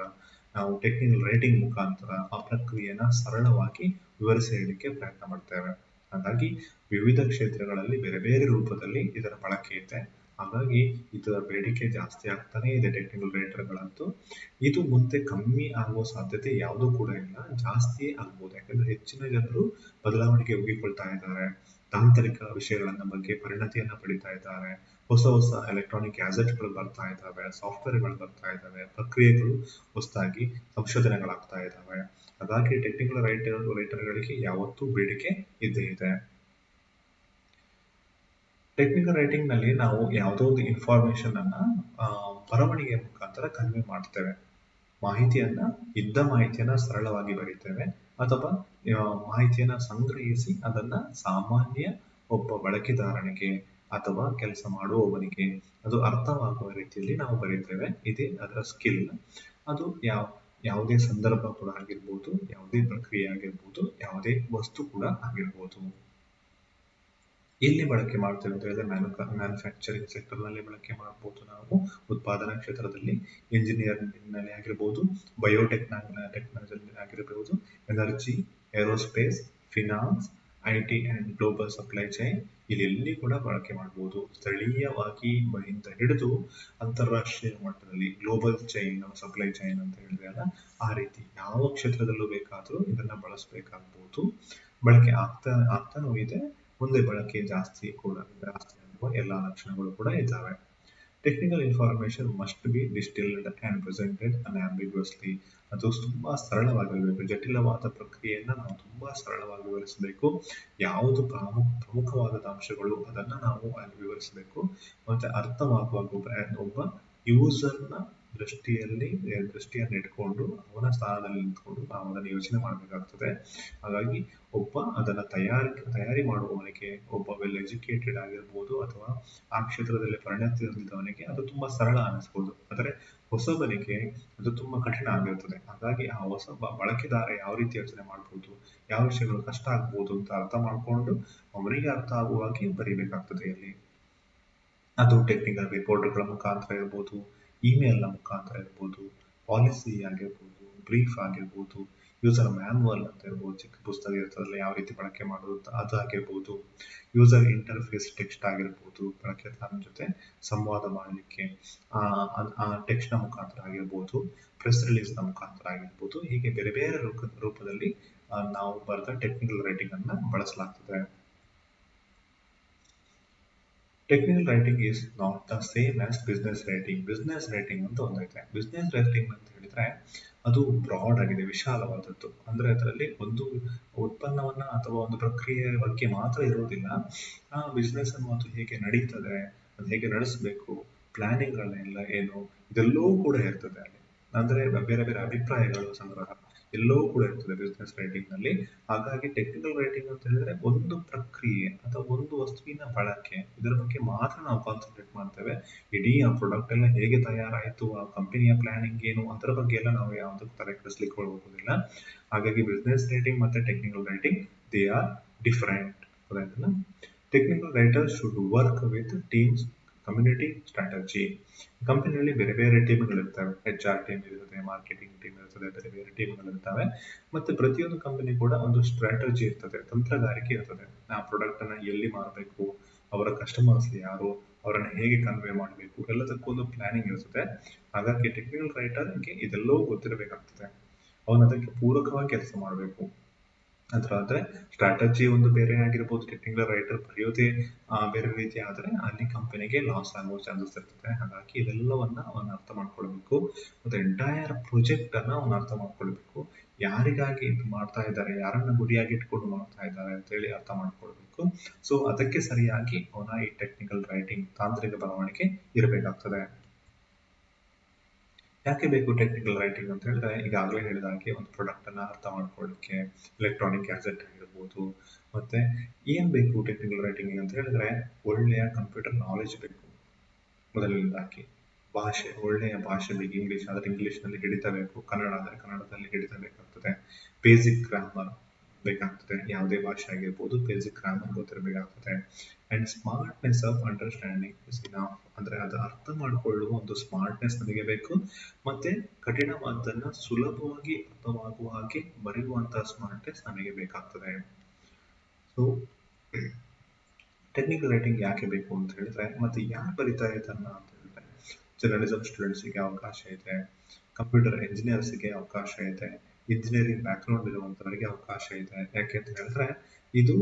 A: ನಾವು ಟೆಕ್ನಿಕಲ್ ರೈಟಿಂಗ್ ಮುಖಾಂತರ ಆ ಪ್ರಕ್ರಿಯೆನ ಸರಳವಾಗಿ ವಿವರಿಸಿ ಹೇಳಲಿಕ್ಕೆ ಪ್ರಯತ್ನ ಮಾಡ್ತೇವೆ. ಹಾಗಾಗಿ ವಿವಿಧ ಕ್ಷೇತ್ರಗಳಲ್ಲಿ ಬೇರೆ ಬೇರೆ ರೂಪದಲ್ಲಿ ಇದರ ಬಳಕೆ ಇದೆ. ಹಾಗಾಗಿ ಇದರ ಬೇಡಿಕೆ ಜಾಸ್ತಿ ಆಗ್ತಾನೆ ಇದೆ ಟೆಕ್ನಿಕಲ್ ರೈಟರ್ಗಳಂತೂ. ಇದು ಮುಂದೆ ಕಮ್ಮಿ ಆಗುವ ಸಾಧ್ಯತೆ ಯಾವುದೂ ಕೂಡ ಇಲ್ಲ, ಜಾಸ್ತಿ ಆಗ್ಬೋದು. ಯಾಕಂದ್ರೆ ಹೆಚ್ಚಿನ ಜನರು ಬದಲಾವಣೆಗೆ ಒಗ್ಗಿಕೊಳ್ತಾ ಇದ್ದಾರೆ, ತಾಂತ್ರಿಕ ವಿಷಯಗಳನ್ನ ಬಗ್ಗೆ ಪರಿಣತಿಯನ್ನ ಪಡಿತಾ ಇದ್ದಾರೆ, ಹೊಸ ಎಲೆಕ್ಟ್ರಾನಿಕ್ ಗ್ಯಾಜೆಟ್ಗಳು ಬರ್ತಾ ಇದ್ದಾವೆ, ಸಾಫ್ಟ್ವೇರ್ಗಳು ಬರ್ತಾ ಇದ್ದಾವೆ, ಪ್ರಕ್ರಿಯೆಗಳು ಹೊಸದಾಗಿ ಸಂಶೋಧನೆಗಳಾಗ್ತಾ ಇದ್ದಾವೆ. ಹಾಗಾಗಿ ಟೆಕ್ನಿಕಲ್ ರೈಟರ್ಗಳಿಗೆ ಯಾವತ್ತೂ ಬೇಡಿಕೆ ಇದ್ದೇ ಇದೆ. ಟೆಕ್ನಿಕಲ್ ರೈಟಿಂಗ್ ನಲ್ಲಿ ನಾವು ಯಾವುದೋ ಒಂದು ಇನ್ಫಾರ್ಮೇಶನ್ ಅನ್ನ ಬರವಣಿಗೆ ಮುಖಾಂತರ ಕನ್ವೆ ಮಾಡ್ತೇವೆ. ಇದ್ದ ಮಾಹಿತಿಯನ್ನ ಸರಳವಾಗಿ ಬರೀತೇವೆ, ಅಥವಾ ಮಾಹಿತಿಯನ್ನ ಸಂಗ್ರಹಿಸಿ ಅದನ್ನ ಸಾಮಾನ್ಯ ಒಬ್ಬ ಬಳಕೆದಾರನಿಗೆ ಅಥವಾ ಕೆಲಸ ಮಾಡುವವನಿಗೆ ಅದು ಅರ್ಥವಾಗುವ ರೀತಿಯಲ್ಲಿ ನಾವು ಬರೀತೇವೆ. ಇದೇ ಅದರ ಸ್ಕಿಲ್. ಅದು ಯಾವುದೇ ಸಂದರ್ಭ ಕೂಡ ಆಗಿರ್ಬೋದು, ಯಾವುದೇ ಪ್ರಕ್ರಿಯೆ ಆಗಿರ್ಬೋದು, ಯಾವುದೇ ವಸ್ತು ಕೂಡ ಆಗಿರ್ಬೋದು. ಎಲ್ಲಿ ಬಳಕೆ ಮಾಡ್ತೇವೆ ಅಂತ ಹೇಳಿದ್ರೆ ಮ್ಯಾನುಫ್ಯಾಕ್ಚರಿಂಗ್ ಸೆಕ್ಟರ್ನಲ್ಲಿ ಬಳಕೆ ಮಾಡ್ಬೋದು ನಾವು, ಉತ್ಪಾದನಾ ಕ್ಷೇತ್ರದಲ್ಲಿ, ಇಂಜಿನಿಯರಿಂಗ್ನಲ್ಲಿ ಆಗಿರ್ಬೋದು, ಟೆಕ್ನಾಲಜಿ ಆಗಿರ್ಬೋದು, energy, aerospace, finance, IT and global supply chain, ಇಲ್ಲಿ ಎಲ್ಲಿ ಕೂಡ ಬಳಕೆ ಮಾಡ್ಬೋದು. ಸ್ಥಳೀಯವಾಗಿ ಇಂದ ಹಿಡಿದು ಅಂತಾರಾಷ್ಟ್ರೀಯ ಮಟ್ಟದಲ್ಲಿ ಗ್ಲೋಬಲ್ ಚೈನ್, ಸಪ್ಲೈ ಚೈನ್ ಅಂತ ಹೇಳಿದ್ರೆ ಅಲ್ಲ, ಆ ರೀತಿ ಯಾವ ಕ್ಷೇತ್ರದಲ್ಲೂ ಬೇಕಾದರೂ ಇದನ್ನ ಬಳಸಬೇಕಾಗ್ಬೋದು. ಬಳಕೆ ಆಗ್ತಾನೂ ಇದೆ, ಮುಂದೆ ಬಳಕೆ ಜಾಸ್ತಿ ಆಗುವ ಎಲ್ಲ ಲಕ್ಷಣಗಳು ಕೂಡ ಇದ್ದಾವೆ. Technical information must be distilled and presented unambiguously. ಅದು ತುಂಬಾ ಸರಳವಾಗಿರಬೇಕು. ಜಟಿಲವಾದ ಪ್ರಕ್ರಿಯೆಯನ್ನು ನಾವು ತುಂಬಾ ಸರಳವಾಗಿ ವಿವರಿಸಬೇಕು. ಯಾವುದು ಪ್ರಮುಖವಾದ ಅಂಶಗಳು ಅದನ್ನ ನಾವು ಅಲ್ಲಿ ವಿವರಿಸಬೇಕು. ಮತ್ತೆ ಅರ್ಥವಾಗುವಾಗ ಒಬ್ಬ ಯೂಸರ್ನ ದೃಷ್ಟಿಯನ್ನು ಇಟ್ಕೊಂಡು ಅವನ ಸ್ಥಾನದಲ್ಲಿ ನಿಂತ್ಕೊಂಡು ನಾವು ಅದನ್ನು ಯೋಚನೆ ಮಾಡಬೇಕಾಗ್ತದೆ. ಹಾಗಾಗಿ ಒಬ್ಬ ಅದನ್ನ ತಯಾರಿ ಮಾಡುವವನಿಗೆ, ಒಬ್ಬ ವೆಲ್ ಎಜುಕೇಟೆಡ್ ಆಗಿರ್ಬೋದು ಅಥವಾ ಆ ಕ್ಷೇತ್ರದಲ್ಲಿ ಪರಿಣತಿ ಹೊಂದಿದವನಿಗೆ ಅದು ತುಂಬಾ ಸರಳ ಅನಿಸ್ಬೋದು. ಆದರೆ ಹೊಸಬನಿಗೆ ಅದು ತುಂಬಾ ಕಠಿಣ ಆಗಿರ್ತದೆ. ಹಾಗಾಗಿ ಆ ಬಳಕೆದಾರ ಯಾವ ರೀತಿ ಯೋಚನೆ ಮಾಡ್ಬೋದು, ಯಾವ ವಿಷಯಗಳು ಕಷ್ಟ ಆಗ್ಬೋದು ಅಂತ ಅರ್ಥ ಮಾಡ್ಕೊಂಡು ಅವನಿಗೆ ಅರ್ಥ ಆಗುವ ಹಾಗೆ ಬರಿಬೇಕಾಗ್ತದೆ ಇಲ್ಲಿ. ಅದು ಟೆಕ್ನಿಕಲ್ ರಿಪೋರ್ಟ್ಗಳ ಮುಖಾಂತರ ಇರ್ಬೋದು, ಇಮೇಲ್ನ ಮುಖಾಂತರ ಇರ್ಬೋದು, ಪಾಲಿಸಿ ಆಗಿರ್ಬೋದು, ಬ್ರೀಫ್ ಆಗಿರ್ಬೋದು, ಯೂಸರ್ ಮ್ಯಾನ್ಯುವಲ್ ಅಂತ ಇರ್ಬೋದು, ಚಿಕ್ಕ ಪುಸ್ತಕ ಇರ್ತದಲ್ಲ ಯಾವ ರೀತಿ ಬಳಕೆ ಮಾಡೋದು ಅದು ಆಗಿರ್ಬೋದು, ಯೂಸರ್ ಇಂಟರ್ಫೇಸ್ ಟೆಕ್ಸ್ಟ್ ಆಗಿರ್ಬೋದು, ಬಳಕೆದಾರನ ಜೊತೆ ಸಂವಾದ ಮಾಡಲಿಕ್ಕೆ ಆ ಟೆಕ್ಸ್ಟ್ನ ಮುಖಾಂತರ ಆಗಿರ್ಬೋದು, ಪ್ರೆಸ್ ರಿಲೀಸ್ನ ಮುಖಾಂತರ ಆಗಿರ್ಬೋದು, ಹೀಗೆ ಬೇರೆ ಬೇರೆ ರೂಪದಲ್ಲಿ ನಾವು ಬರೆದ ಟೆಕ್ನಿಕಲ್ ರೈಟಿಂಗ್ ಅನ್ನ ಬಳಸಲಾಗ್ತದೆ. Technical writing is not the same as business writing. Business writing ಅಂತ ಒಂದೈತೆ. ಬಿಸ್ನೆಸ್ ರೈಟಿಂಗ್ ಅಂತ ಹೇಳಿದ್ರೆ ಅದು ಬ್ರಾಡ್ ಆಗಿದೆ, ವಿಶಾಲವಾದದ್ದು. ಅಂದ್ರೆ ಅದರಲ್ಲಿ ಒಂದು ಉತ್ಪನ್ನವನ್ನ ಅಥವಾ ಒಂದು ಪ್ರಕ್ರಿಯೆಯ ಬಗ್ಗೆ ಮಾತ್ರ ಇರೋದಿಲ್ಲ. ಆ ಬಿಸ್ನೆಸ್ ಅನ್ನುವುದು ಹೇಗೆ ನಡೀತದೆ, ಅದು ಹೇಗೆ ನಡೆಸಬೇಕು, ಪ್ಲಾನಿಂಗ್ಗಳೆಲ್ಲ ಏನು, ಇದೆಲ್ಲವೂ ಕೂಡ ಇರ್ತದೆ ಅಲ್ಲಿ. ಅಂದ್ರೆ ಬೇರೆ ಬೇರೆ ಅಭಿಪ್ರಾಯಗಳು ಸಂಗ್ರಹ ಎಲ್ಲವೂ ಕೂಡ ಇರ್ತದೆ ಬಿಸ್ನೆಸ್ ರೈಟಿಂಗ್ ನಲ್ಲಿ. ಹಾಗಾಗಿ ಟೆಕ್ನಿಕಲ್ ರೈಟಿಂಗ್ ಅಂತ ಹೇಳಿದ್ರೆ ಒಂದು ಪ್ರಕ್ರಿಯೆ ಅಥವಾ ಒಂದು ವಸ್ತುವಿನ ಬಳಕೆ, ಇದರ ಬಗ್ಗೆ ಮಾತ್ರ ನಾವು ಕಾನ್ಸಂಟ್ರೇಟ್ ಮಾಡ್ತೇವೆ. ಇಡೀ ಆ ಪ್ರಾಡಕ್ಟ್ ಎಲ್ಲ ಹೇಗೆ ತಯಾರಾಯಿತು, ಆ ಕಂಪನಿಯ ಪ್ಲಾನಿಂಗ್ ಏನು, ಅದರ ಬಗ್ಗೆ ಎಲ್ಲ ನಾವು ಯಾವುದಕ್ಕೂ ತಲೆ ಕೆಡಿಸ್ಲಿಕ್ಕೆ ಹೋಗೋದಿಲ್ಲ. ಹಾಗಾಗಿ ಬಿಸ್ನೆಸ್ ರೈಟಿಂಗ್ ಮತ್ತೆ technical writing they are different. Technical writer should work with teams, community, strategy. ಕಂಪನಿಯಲ್ಲಿ ಬೇರೆ ಬೇರೆ ಟೀಮ್ಗಳಿರ್ತವೆ. HR ಟೀಮ್ ಇರ್ತದೆ, ಮಾರ್ಕೆಟಿಂಗ್ ಟೀಮ್ ಇರ್ತದೆ, ಬೇರೆ ಬೇರೆ ಟೀಮ್ಗಳಿರ್ತವೆ. ಮತ್ತೆ ಪ್ರತಿಯೊಂದು ಕಂಪನಿ ಕೂಡ ಒಂದು ಸ್ಟ್ರಾಟಜಿ ಇರ್ತದೆ, ತಂತ್ರಗಾರಿಕೆ ಇರ್ತದೆ. ಆ ಪ್ರಾಡಕ್ಟ್ ಅನ್ನ ಎಲ್ಲಿ ಮಾರಬೇಕು, ಅವರ ಕಸ್ಟಮರ್ಸ್ ಯಾರು, ಅವರನ್ನ ಹೇಗೆ ಕನ್ವೆ ಮಾಡಬೇಕು, ಎಲ್ಲದಕ್ಕೊಂದು ಪ್ಲಾನಿಂಗ್ ಇರ್ತದೆ. ಹಾಗಾಗಿ ಟೆಕ್ನಿಕಲ್ ರೈಟರ್ಗೆ ಇದೆಲ್ಲವೂ ಗೊತ್ತಿರಬೇಕಾಗ್ತದೆ. ಅವನು ಅದಕ್ಕೆ ಪೂರಕವಾಗಿ ಕೆಲಸ ಮಾಡಬೇಕು. ಆದ್ರೆ ಸ್ಟ್ರಾಟಜಿ ಒಂದು ಬೇರೆ ಆಗಿರ್ಬೋದು, ಟೆಕ್ನಿಕಲ್ ರೈಟರ್ ಬರೆಯೋದೇ ಬೇರೆ ರೀತಿ ಆದರೆ ಅಲ್ಲಿ ಕಂಪನಿಗೆ ಲಾಸ್ ಆಗುವ ಚಾನ್ಸಸ್ ಇರ್ತದೆ. ಹಾಗಾಗಿ ಇದೆಲ್ಲವನ್ನ ಅವನು ಅರ್ಥ ಮಾಡ್ಕೊಳ್ಬೇಕು. ಮತ್ತೆ ಎಂಟೈರ್ ಪ್ರಾಜೆಕ್ಟ್ ಅನ್ನ ಅವನು ಅರ್ಥ ಮಾಡ್ಕೊಳ್ಬೇಕು. ಯಾರಿಗಾಗಿ ಇದು ಮಾಡ್ತಾ ಇದ್ದಾರೆ, ಯಾರನ್ನ ಗುರಿಯಾಗಿ ಇಟ್ಕೊಂಡು ಮಾಡ್ತಾ ಇದ್ದಾರೆ ಅಂತ ಹೇಳಿ ಅರ್ಥ ಮಾಡ್ಕೊಳ್ಬೇಕು. ಸೊ ಅದಕ್ಕೆ ಸರಿಯಾಗಿ ಅವನ ಈ ಟೆಕ್ನಿಕಲ್ ರೈಟಿಂಗ್, ತಾಂತ್ರಿಕ ಬರವಣಿಗೆ ಇರಬೇಕಾಗ್ತದೆ. ಯಾಕೆ ಬೇಕು ಟೆಕ್ನಿಕಲ್ ರೈಟಿಂಗ್ ಅಂತ ಹೇಳಿದ್ರೆ, ಈಗಾಗಲೇ ಹೇಳಿದ ಹಾಗೆ ಒಂದು ಪ್ರಾಡಕ್ಟ್ ಅನ್ನ ಅರ್ಥ ಮಾಡ್ಕೊಳ್ಳಿಕ್ಕೆ, ಎಲೆಕ್ಟ್ರಾನಿಕ್ ಗ್ಯಾಜೆಟ್ ಆಗಿರ್ಬೋದು. ಮತ್ತೆ ಏನ್ ಬೇಕು ಟೆಕ್ನಿಕಲ್ ರೈಟಿಂಗ್ ಅಂತ ಹೇಳಿದ್ರೆ, ಒಳ್ಳೆಯ ಕಂಪ್ಯೂಟರ್ ನಾಲೆಜ್ ಬೇಕು ಮೊದಲನೇದಾಗಿ. ಒಳ್ಳೆಯ ಭಾಷೆ ಬೇಕು. ಇಂಗ್ಲಿಷ್ ಆದ್ರೆ ಇಂಗ್ಲಿಷ್ ನಲ್ಲಿ ಹಿಡಿತಬೇಕು, ಕನ್ನಡ ಆದ್ರೆ ಕನ್ನಡದಲ್ಲಿ ಹಿಡಿತಬೇಕಾಗ್ತದೆ. ಬೇಸಿಕ್ ಗ್ರಾಮರ್ ಬೇಕಾಗ್ತದೆ, ಯಾವುದೇ ಭಾಷೆ ಆಗಿರ್ಬೋದು ಬೇಸಿಕ್ ಗ್ರಾಮರ್ ಗೊತ್ತಿರಬೇಕಾಗ್ತದೆ. And smartness of understanding is enough. ಅಂದ್ರೆ ಅದು ಅರ್ಥ ಮಾಡಿಕೊಳ್ಳುವ ಒಂದು ಸ್ಮಾರ್ಟ್ನೆಸ್ ನಮಗೆ ಬೇಕು. ಮತ್ತೆ ಕಠಿಣವಾದನ್ನ ಸುಲಭವಾಗಿ ಅರ್ಥವಾಗುವ ಹಾಗೆ ಬರೆಯುವಂತಹ ಸ್ಮಾರ್ಟ್ನೆಸ್ ನಮಗೆ ಬೇಕಾಗ್ತದೆ. ಸೊ ಟೆಕ್ನಿಕಲ್ ರೈಟಿಂಗ್ ಯಾಕೆ ಬೇಕು ಅಂತ ಹೇಳಿದ್ರೆ, ಮತ್ತೆ ಯಾರು ಬರಿತಾ ಇದನ್ನ ಅಂತ ಹೇಳಿದ್ರೆ, ಜರ್ನಲಿಸಮ್ ಸ್ಟೂಡೆಂಟ್ಸ್ಗೆ ಅವಕಾಶ ಇದೆ, ಕಂಪ್ಯೂಟರ್ ಇಂಜಿನಿಯರ್ಸ್ಗೆ ಅವಕಾಶ ಇದೆ, ಇಂಜಿನಿಯರಿಂಗ್ ಬ್ಯಾಕ್ಗ್ರೌಂಡ್ ಇರುವಂತವರಿಗೆ ಅವಕಾಶ ಇದೆ. ಯಾಕೆ ಅಂತ ಹೇಳಿದ್ರೆ ಇದು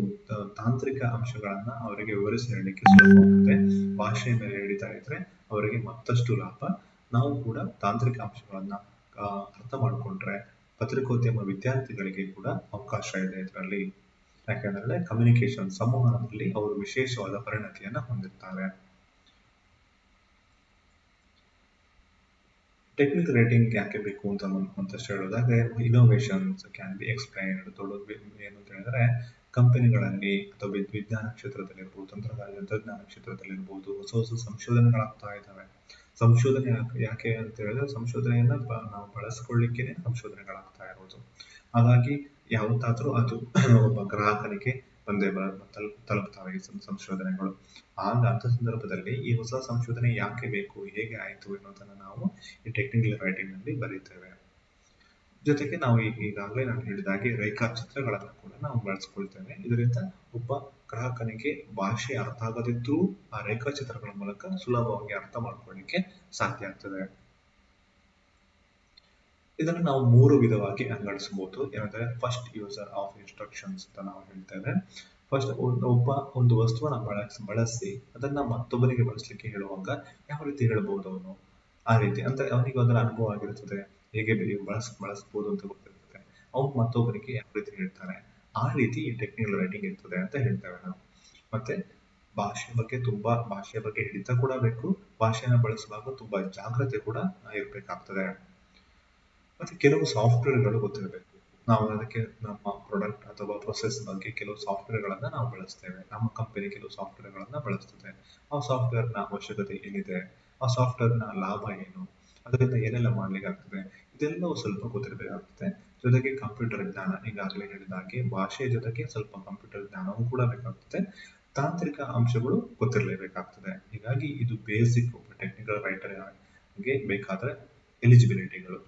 A: ತಾಂತ್ರಿಕ ಅಂಶಗಳನ್ನ ಅವರಿಗೆ ವಿವರಿಸಿ ಹೇಳಲಿಕ್ಕೆ ಸುಲಭವಾಗುತ್ತೆ. ಭಾಷೆಯ ಮೇಲೆ ಹಿಡಿತಾ ಇದ್ರೆ ಅವರಿಗೆ ಮತ್ತಷ್ಟು ಲಾಭ. ನಾವು ಕೂಡ ತಾಂತ್ರಿಕ ಅಂಶಗಳನ್ನ ಅರ್ಥ ಮಾಡಿಕೊಂಡ್ರೆ ಪತ್ರಿಕೋದ್ಯಮ ವಿದ್ಯಾರ್ಥಿಗಳಿಗೆ ಕೂಡ ಅವಕಾಶ ಇದೆ ಇದರಲ್ಲಿ. ಯಾಕಂದ್ರೆ ಕಮ್ಯುನಿಕೇಶನ್, ಸಂವಹನದಲ್ಲಿ ಅವರು ವಿಶೇಷವಾದ ಪರಿಣತಿಯನ್ನ ಹೊಂದಿರ್ತಾರೆ. ಟೆಕ್ನಿಕಲ್ ರೈಟಿಂಗ್ ಯಾಕೆ ಬೇಕು ಅಂತ ಒಂದಷ್ಟು ಹೇಳೋದಾದ್ರೆ, ಇನೋವೇಷನ್ಸ್ ಕ್ಯಾನ್ ಬಿ ಎಕ್ಸ್ಪ್ಲೈನ್ಡ್. ಏನು ಅಂತ ಹೇಳಿದ್ರೆ, ಕಂಪನಿಗಳಲ್ಲಿ ಅಥವಾ ವಿಜ್ಞಾನ ಕ್ಷೇತ್ರದಲ್ಲಿರ್ಬೋದು, ತಂತ್ರಜ್ಞಾನ ಕ್ಷೇತ್ರದಲ್ಲಿರ್ಬೋದು ಹೊಸ ಹೊಸ ಸಂಶೋಧನೆಗಳಾಗ್ತಾ ಇದ್ದಾವೆ. ಸಂಶೋಧನೆ ಯಾಕೆ ಅಂತ ಹೇಳಿದ್ರೆ ಸಂಶೋಧನೆಯನ್ನ ನಾವು ಬಳಸ್ಕೊಳ್ಳಿಕ್ಕೆ ಸಂಶೋಧನೆಗಳಾಗ್ತಾ ಇರೋದು. ಹಾಗಾಗಿ ಯಾವತ್ತಾದ್ರೂ ಅದು ಒಬ್ಬ ಗ್ರಾಹಕನಿಗೆ ಬಂದೇ ತಲುಪ್ತವೆ ಈ ಸಂಶೋಧನೆಗಳು. ಆಗ ಅಂತ ಸಂದರ್ಭದಲ್ಲಿ ಈ ಹೊಸ ಸಂಶೋಧನೆ ಯಾಕೆ ಬೇಕು, ಹೇಗೆ ಆಯಿತು ಎನ್ನುವುದನ್ನು ನಾವು ಈ ಟೆಕ್ನಿಕಲ್ ರೈಟಿಂಗ್ ನಲ್ಲಿ ಬರೀತೇವೆ. ಜೊತೆಗೆ ನಾವು ಈಗಾಗಲೇ ನಾನು ಹೇಳಿದಾಗೆ ರೇಖಾಚಿತ್ರಗಳನ್ನು ಕೂಡ ನಾವು ಬಳಸ್ಕೊಳ್ತೇವೆ. ಇದರಿಂದ ಒಬ್ಬ ಗ್ರಾಹಕನಿಗೆ ಭಾಷೆ ಅರ್ಥ ಆಗದಿದ್ರೂ ಆ ರೇಖಾಚಿತ್ರಗಳ ಮೂಲಕ ಸುಲಭವಾಗಿ ಅರ್ಥ ಮಾಡ್ಕೊಳ್ಳಿಕ್ಕೆ ಸಾಧ್ಯ ಆಗ್ತದೆ. ಇದನ್ನು ನಾವು 3 ವಿಧವಾಗಿ ವಿಂಗಡಿಸಬಹುದು. ಏನಂದ್ರೆ ಫಸ್ಟ್ ಯೂಸರ್ ಆಫ್ ಇನ್ಸ್ಟ್ರಕ್ಷನ್ಸ್ ಅಂತ ನಾವು ಹೇಳ್ತೇವೆ. ಫಸ್ಟ್ ಒಂದು ವಸ್ತುವನ್ನ ಬಳಸಿ ಅದನ್ನ ಮತ್ತೊಬ್ಬರಿಗೆ ಬಳಸಲಿಕ್ಕೆ ಹೇಳುವಾಗ ಯಾವ ರೀತಿ ಹೇಳ್ಬಹುದು ಅವನು, ಆ ರೀತಿ ಅಂದ್ರೆ ಅವನಿಗೆ ಅದರ ಅನುಭವ ಆಗಿರುತ್ತದೆ, ಹೇಗೆ ಬಳಸಬಹುದು ಅಂತ ಗೊತ್ತಿರ್ತದೆ. ಅವ್ನು ಮತ್ತೊಬ್ಬರಿಗೆ ಯಾವ ರೀತಿ ಹೇಳ್ತಾನೆ, ಆ ರೀತಿ ಟೆಕ್ನಿಕಲ್ ರೈಟಿಂಗ್ ಇರ್ತದೆ ಅಂತ ಹೇಳ್ತೇವೆ ನಾವು. ಮತ್ತೆ ಭಾಷೆಯ ಬಗ್ಗೆ ಹಿಡಿತ ಕೂಡ ಬೇಕು. ಭಾಷೆಯನ್ನು ಬಳಸುವಾಗ ತುಂಬಾ ಜಾಗ್ರತೆ ಕೂಡ ಇರ್ಬೇಕಾಗ್ತದೆ. ಮತ್ತೆ ಕೆಲವು ಸಾಫ್ಟ್ವೇರ್ಗಳು ಗೊತ್ತಿರಬೇಕು. ನಾವು ಅದಕ್ಕೆ ನಮ್ಮ ಪ್ರಾಡಕ್ಟ್ ಅಥವಾ ಪ್ರೊಸೆಸ್ ಬಗ್ಗೆ ಕೆಲವು ಸಾಫ್ಟ್ವೇರ್ಗಳನ್ನ ನಾವು ಬಳಸ್ತೇವೆ. ನಮ್ಮ ಕಂಪನಿ ಕೆಲವು ಸಾಫ್ಟ್ವೇರ್ಗಳನ್ನ ಬಳಸ್ತದೆ. ಆ ಸಾಫ್ಟ್ವೇರ್ನ ಅವಶ್ಯಕತೆ ಏನಿದೆ, ಆ ಸಾಫ್ಟ್ವೇರ್ನ ಲಾಭ ಏನು, ಅದರಿಂದ ಏನೆಲ್ಲ ಮಾಡ್ಲಿಕ್ಕೆ ಆಗ್ತದೆ, ಇದೆಲ್ಲವೂ ಸ್ವಲ್ಪ ಗೊತ್ತಿರಬೇಕಾಗ್ತದೆ. ಜೊತೆಗೆ ಕಂಪ್ಯೂಟರ್ ಜ್ಞಾನ, ಈಗಾಗಲೇ ಹೇಳಿದ ಹಾಗೆ ಭಾಷೆಯ ಜೊತೆಗೆ ಸ್ವಲ್ಪ ಕಂಪ್ಯೂಟರ್ ಜ್ಞಾನವೂ ಕೂಡ ಬೇಕಾಗ್ತದೆ. ತಾಂತ್ರಿಕ ಅಂಶಗಳು ಗೊತ್ತಿರಲೇಬೇಕಾಗ್ತದೆ. ಹೀಗಾಗಿ ಇದು ಬೇಸಿಕ್ ಒಬ್ಬ ಟೆಕ್ನಿಕಲ್ ರೈಟರ್ ಗೆ ಬೇಕಾದ ಎಲಿಜಿಬಿಲಿಟಿಗಳು.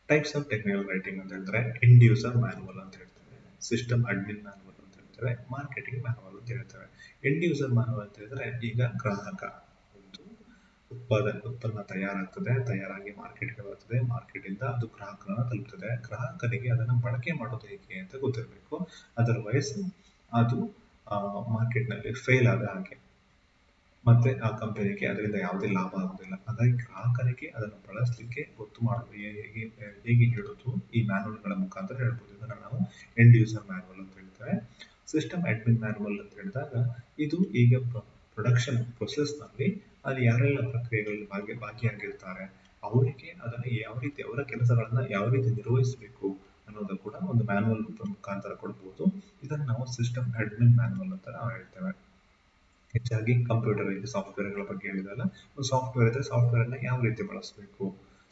A: ಟೈಪ್ಸ್ ಆಫ್ ಟೆಕ್ನಿಕಲ್ ರೈಟಿಂಗ್ ಅಂತ ಹೇಳಿದ್ರೆ ಎಂಡ್ ಯೂಸರ್ ಮ್ಯಾನುವಲ್ ಅಂತ ಹೇಳ್ತೇವೆ, ಸಿಸ್ಟಮ್ ಅಡ್ಮಿನ್ ಮ್ಯಾನುವಲ್ ಅಂತ ಹೇಳ್ತೇವೆ, ಮಾರ್ಕೆಟಿಂಗ್ ಮ್ಯಾನುವಲ್ ಅಂತ ಹೇಳ್ತೇವೆ. ಎಂಡ್ ಯೂಸರ್ ಮ್ಯಾನುವಲ್ ಅಂತ ಹೇಳಿದ್ರೆ ಈಗ ಗ್ರಾಹಕ ಒಂದು ಉತ್ಪನ್ನ ತಯಾರಾಗಿ ಮಾರ್ಕೆಟ್ಗೆ ಬರ್ತದೆ, ಮಾರ್ಕೆಟ್ ಇಂದ ಅದು ಗ್ರಾಹಕರನ್ನ ತಲುಪ್ತದೆ. ಗ್ರಾಹಕರಿಗೆ ಅದನ್ನು ಬಳಕೆ ಮಾಡೋದು ಹೇಗೆ ಅಂತ ಗೊತ್ತಿರಬೇಕು. ಅದರ್ವೈಸ್ ಅದು ಮಾರ್ಕೆಟ್ ನಲ್ಲಿ ಫೇಲ್ ಆದ ಹಾಗೆ, ಮತ್ತೆ ಆ ಕಂಪನಿಗೆ ಅದರಿಂದ ಯಾವುದೇ ಲಾಭ ಆಗುದಿಲ್ಲ. ಹಾಗಾಗಿ ಗ್ರಾಹಕರಿಗೆ ಅದನ್ನು ಬಳಸಲಿಕ್ಕೆ ಗೊತ್ತು ಮಾಡುವುದು ಹೇಗೆ ಹೇಳೋದು ಈ ಮ್ಯಾನುವಲ್ಗಳ ಮುಖಾಂತರ ಹೇಳ್ಬೋದು. ಇದನ್ನ ನಾವು ಎಂಡ್ ಯೂಸರ್ ಮ್ಯಾನುವಲ್ ಅಂತ ಹೇಳ್ತೇವೆ. ಸಿಸ್ಟಮ್ ಅಡ್ಮಿನ್ ಮ್ಯಾನುವಲ್ ಅಂತ ಹೇಳಿದಾಗ ಇದು ಈಗ ಪ್ರೊಡಕ್ಷನ್ ಪ್ರೊಸೆಸ್ ನಲ್ಲಿ ಅಲ್ಲಿ ಯಾರೆಲ್ಲ ಪ್ರಕ್ರಿಯೆಗಳಲ್ಲಿ ಭಾಗಿಯಾಗಿರ್ತಾರೆ ಅವರಿಗೆ ಅದನ್ನು ಯಾವ ರೀತಿ ಅವರ ಕೆಲಸಗಳನ್ನ ಯಾವ ರೀತಿ ನಿರ್ವಹಿಸಬೇಕು ಅನ್ನೋದು ಕೂಡ ಒಂದು ಮ್ಯಾನುವಲ್ ಮುಖಾಂತರ ಕೊಡಬಹುದು. ಇದನ್ನು ನಾವು ಸಿಸ್ಟಮ್ ಅಡ್ಮಿನ್ ಮ್ಯಾನುವಲ್ ಅಂತ ನಾವು ಹೇಳ್ತೇವೆ. ಹೆಚ್ಚಾಗಿ ಕಂಪ್ಯೂಟರ್ ಸಾಫ್ಟ್ವೇರ್ಗಳ ಬಗ್ಗೆ ಹೇಳಿದಲ್ಲ, ಒಂದು ಸಾಫ್ಟ್ವೇರ್ ಇದ್ರೆ ಸಾಫ್ಟ್ವೇರ್ ಅನ್ನ ಯಾವ ರೀತಿ ಬಳಸಬೇಕು,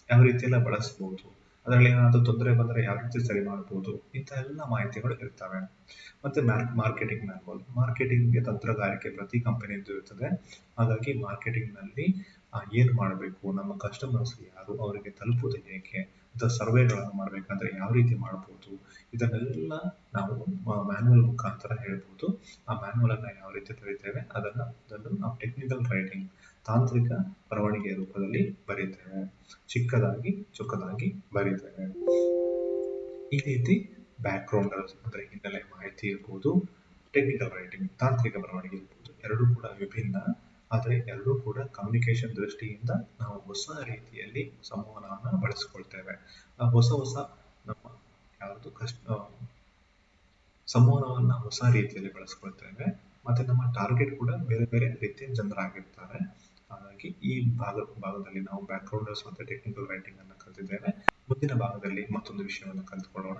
A: ಯಾವ ರೀತಿ ಎಲ್ಲ ಬಳಸಬಹುದು, ಅದರಲ್ಲಿ ಏನಾದರೂ ತೊಂದರೆ ಬಂದರೆ ಯಾವ ರೀತಿ ಸರಿ ಮಾಡಬಹುದು, ಇಂಥ ಎಲ್ಲ ಮಾಹಿತಿಗಳು ಇರ್ತವೆ. ಮತ್ತೆ ಮಾರ್ಕೆಟಿಂಗ್ ಮ್ಯಾನುವಲ್, ಮಾರ್ಕೆಟಿಂಗ್ಗೆ ತಂತ್ರಗಾರಿಕೆ ಪ್ರತಿ ಕಂಪನಿಯದ್ದು ಇರ್ತದೆ. ಹಾಗಾಗಿ ಮಾರ್ಕೆಟಿಂಗ್ ನಲ್ಲಿ ಏನು ಮಾಡಬೇಕು, ನಮ್ಮ ಕಸ್ಟಮರ್ಸ್ ಯಾರು, ಅವರಿಗೆ ತಲುಪುವುದು ಹೇಗೆ, ಇಂಥ ಸರ್ವೆಗಳನ್ನು ಮಾಡಬೇಕಂದ್ರೆ ಯಾವ ರೀತಿ ಮಾಡಬಹುದು, ಇದನ್ನೆಲ್ಲ ನಾವು ಮ್ಯಾನುವಲ್ ಮುಖಾಂತರ ಹೇಳ್ಬೋದು. ಆ ಮ್ಯಾನುವಲ್ ಅನ್ನ ಯಾವ ರೀತಿ ಬರೀತೇವೆ ಅದನ್ನು ನಾವು ಟೆಕ್ನಿಕಲ್ ರೈಟಿಂಗ್ ತಾಂತ್ರಿಕ ಬರವಣಿಗೆಯ ರೂಪದಲ್ಲಿ ಬರೀತೇವೆ. ಚಿಕ್ಕದಾಗಿ ಚೊಕ್ಕದಾಗಿ ಬರೀತೇವೆ. ಈ ರೀತಿ ಬ್ಯಾಕ್ ಗ್ರೌಂಡ್ ಅಂದ್ರೆ ಹಿನ್ನೆಲೆ ಮಾಹಿತಿ ಇರ್ಬೋದು, ಟೆಕ್ನಿಕಲ್ ರೈಟಿಂಗ್ ತಾಂತ್ರಿಕ ಬರವಣಿಗೆ ಇರ್ಬೋದು, ಎರಡೂ ಕೂಡ ವಿಭಿನ್ನ. ಆದರೆ ಎರಡೂ ಕೂಡ ಕಮ್ಯುನಿಕೇಶನ್ ದೃಷ್ಟಿಯಿಂದ ನಾವು ಹೊಸ ರೀತಿಯಲ್ಲಿ ಸಂವಹನವನ್ನು ಬಳಸಿಕೊಳ್ತೇವೆ. ಹೊಸ ನಮ್ಮ ಯಾವುದು ಸಂವಹನವನ್ನ ಹೊಸ ರೀತಿಯಲ್ಲಿ ಬಳಸ್ಕೊಳ್ತೇವೆ. ಮತ್ತೆ ನಮ್ಮ ಟಾರ್ಗೆಟ್ ಕೂಡ ಬೇರೆ ಬೇರೆ ರೀತಿಯ ಜನರಾಗಿರ್ತಾರೆ. ಹಾಗಾಗಿ ಈ ಭಾಗದಲ್ಲಿ ನಾವು ಬ್ಯಾಕ್ ಗ್ರೌಂಡರ್ಸ್ ಮತ್ತೆ ಟೆಕ್ನಿಕಲ್ ರೈಟಿಂಗ್ ಅನ್ನು ಕಲಿತಿದ್ದೇವೆ. ಮುಂದಿನ ಭಾಗದಲ್ಲಿ ಮತ್ತೊಂದು ವಿಷಯವನ್ನು ಕಲಿತುಕೊಳ್ಳೋಣ.